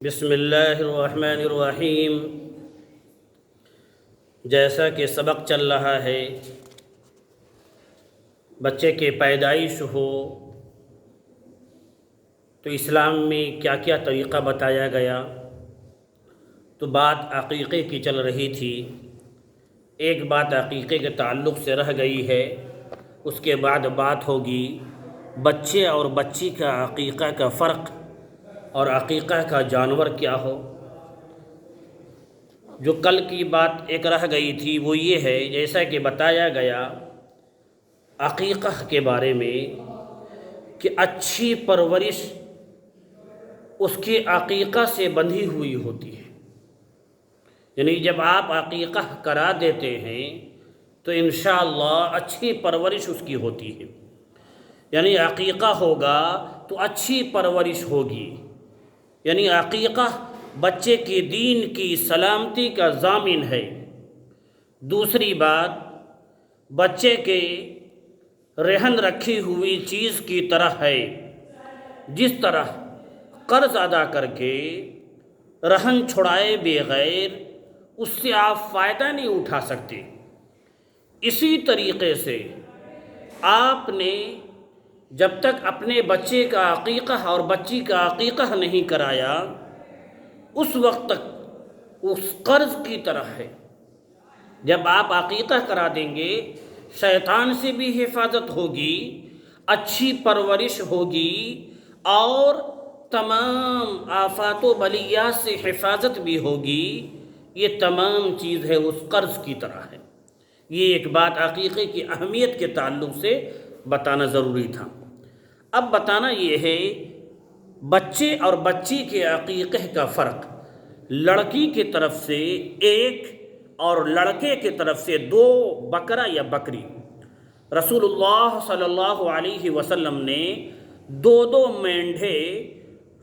بسم اللہ الرحمن الرحیم۔ جیسا کہ سبق چل رہا ہے، بچے کی پیدائش ہو تو اسلام میں کیا کیا طریقہ بتایا گیا، تو بات عقیقے کی چل رہی تھی۔ ایک بات عقیقے کے تعلق سے رہ گئی ہے، اس کے بعد بات ہوگی بچے اور بچی کا عقیقہ کا فرق اور عقیقہ کا جانور کیا ہو۔ جو کل کی بات ایک رہ گئی تھی وہ یہ ہے، جیسا کہ بتایا گیا عقیقہ کے بارے میں کہ اچھی پرورش اس کے عقیقہ سے بندھی ہوئی ہوتی ہے۔ یعنی جب آپ عقیقہ کرا دیتے ہیں تو انشاءاللہ اچھی پرورش اس کی ہوتی ہے۔ یعنی عقیقہ ہوگا تو اچھی پرورش ہوگی، یعنی عقیقہ بچے کے دین کی سلامتی کا ضامن ہے۔ دوسری بات، بچے کے رہن رکھی ہوئی چیز کی طرح ہے، جس طرح قرض ادا کر کے رہن چھڑائے بغیر اس سے آپ فائدہ نہیں اٹھا سکتے، اسی طریقے سے آپ نے جب تک اپنے بچے کا عقیقہ اور بچی کا عقیقہ نہیں کرایا، اس وقت تک اس قرض کی طرح ہے۔ جب آپ عقیقہ کرا دیں گے، شیطان سے بھی حفاظت ہوگی، اچھی پرورش ہوگی، اور تمام آفات و بلیات سے حفاظت بھی ہوگی۔ یہ تمام چیز ہے اس قرض کی طرح ہے۔ یہ ایک بات عقیقے کی اہمیت کے تعلق سے بتانا ضروری تھا۔ اب بتانا یہ ہے بچے اور بچی کے عقیقے کا فرق۔ لڑکی کی طرف سے ایک اور لڑکے کی طرف سے 2 بکرا یا بکری۔ رسول اللہ صلی اللہ علیہ وسلم نے 2 مینڈھے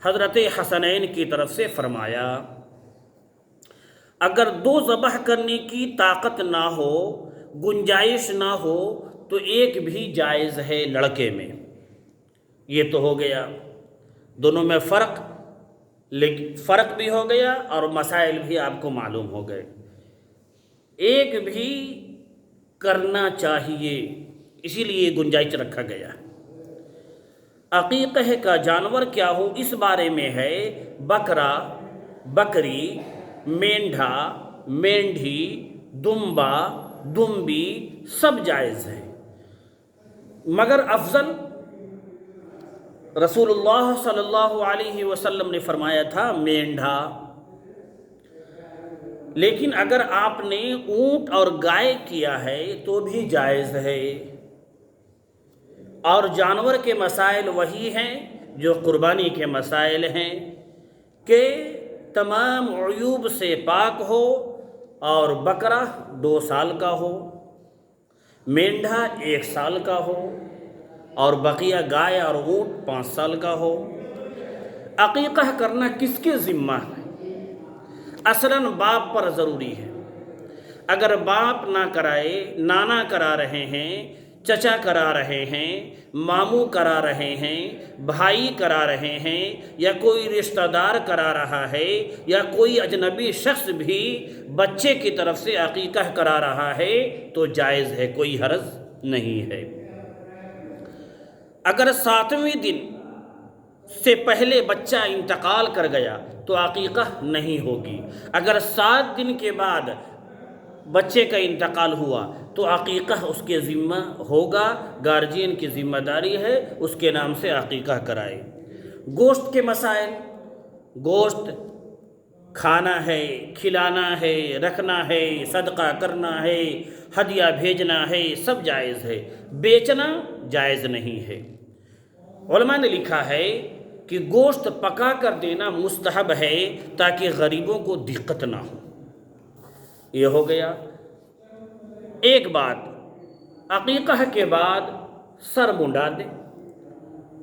حضرت حسنین کی طرف سے فرمایا۔ اگر 2 ذبح کرنے کی طاقت نہ ہو، گنجائش نہ ہو، تو ایک بھی جائز ہے لڑکے میں۔ یہ تو ہو گیا دونوں میں فرق، فرق بھی ہو گیا اور مسائل بھی آپ کو معلوم ہو گئے۔ ایک بھی کرنا چاہیے، اسی لیے گنجائش رکھا گیا۔ عقیقہ کا جانور کیا ہو اس بارے میں ہے، بکرا، بکری، مینڈھا، مینڈھی، دمبا، دمبی سب جائز ہے، مگر افضل رسول اللہ صلی اللہ علیہ وسلم نے فرمایا تھا مینڈھا۔ لیکن اگر آپ نے اونٹ اور گائے کیا ہے تو بھی جائز ہے۔ اور جانور کے مسائل وہی ہیں جو قربانی کے مسائل ہیں، کہ تمام عیوب سے پاک ہو، اور بکرا 2 سال کا ہو، مینڈھا 1 سال کا ہو، اور بقیہ گائے اور اونٹ 5 سال کا ہو۔ عقیقہ کرنا کس کے ذمہ ہے؟ اصلاً باپ پر ضروری ہے۔ اگر باپ نہ کرائے، نانا کرا رہے ہیں، چچا کرا رہے ہیں، ماموں کرا رہے ہیں، بھائی کرا رہے ہیں، یا کوئی رشتہ دار کرا رہا ہے، یا کوئی اجنبی شخص بھی بچے کی طرف سے عقیقہ کرا رہا ہے، تو جائز ہے، کوئی حرج نہیں ہے۔ اگر 7ویں دن سے پہلے بچہ انتقال کر گیا تو عقیقہ نہیں ہوگی۔ اگر 7 دن کے بعد بچے کا انتقال ہوا تو عقیقہ اس کے ذمہ ہوگا، گارجین کی ذمہ داری ہے اس کے نام سے عقیقہ کرائے۔ گوشت کے مسائل، گوشت کھانا ہے، کھلانا ہے، رکھنا ہے، صدقہ کرنا ہے، ہدیہ بھیجنا ہے، سب جائز ہے، بیچنا جائز نہیں ہے۔ علماء نے لکھا ہے کہ گوشت پکا کر دینا مستحب ہے تاکہ غریبوں کو دقت نہ ہو۔ یہ ہو گیا۔ ایک بات، عقیقہ کے بعد سر منڈا دے۔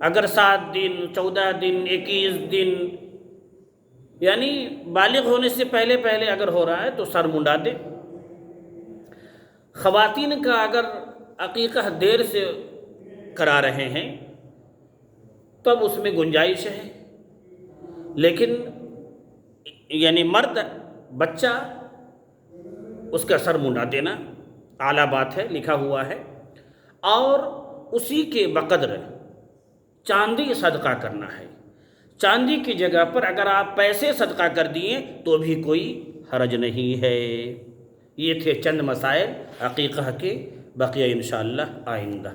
اگر 7 دن، 14 دن، 21 دن، یعنی بالغ ہونے سے پہلے اگر ہو رہا ہے تو سر منڈا دے۔ خواتین کا اگر عقیقہ دیر سے کرا رہے ہیں تب اس میں گنجائش ہے، لیکن یعنی مرد بچہ اس کا سر منڈا دینا اعلیٰ بات ہے، لکھا ہوا ہے، اور اسی کے بقدر چاندی صدقہ کرنا ہے۔ چاندی کی جگہ پر اگر آپ پیسے صدقہ کر دیے تو بھی کوئی حرج نہیں ہے۔ یہ تھے چند مسائل عقیقہ کے، بقیہ انشاءاللہ آئندہ۔